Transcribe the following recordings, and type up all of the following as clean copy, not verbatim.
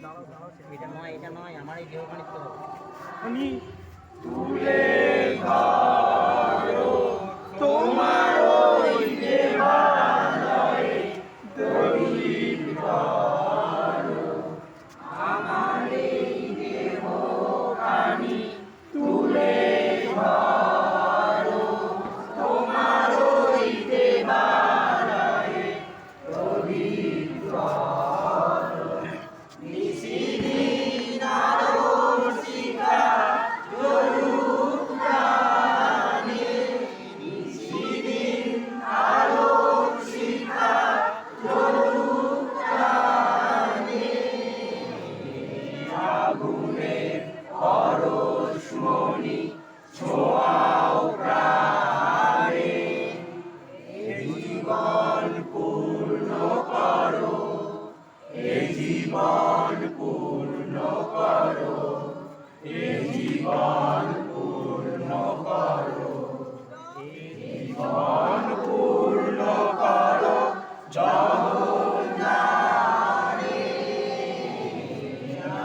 এটা নয় আমার এই দেহ খানিক তো আমি তুলে ধরো তোমার ওই দেবালয়ে দলিত করো আমার এই দেহখানি তুলে ধরো তোমার ওই দেবালয়ে দলিত করো নিশিদিন আলোর শিখা জ্বলুক প্রাণে নিশিদিন আলোর শিখা জ্বলুক প্রাণে আগুনের পরশমণি ছোঁয়াও প্রাণে এ জীবন পূর্ণ করো এ জীবন পূর্ণ করো এ জীবন পূর্ণ করো এ জীবন পূর্ণ করো জগন্নাথে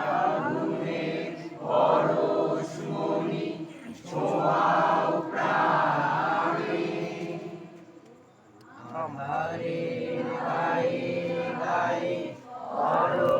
আগুনের পরশমণি ছোঁয়াও প্রাণে আমারে গায়ে গায়ে করো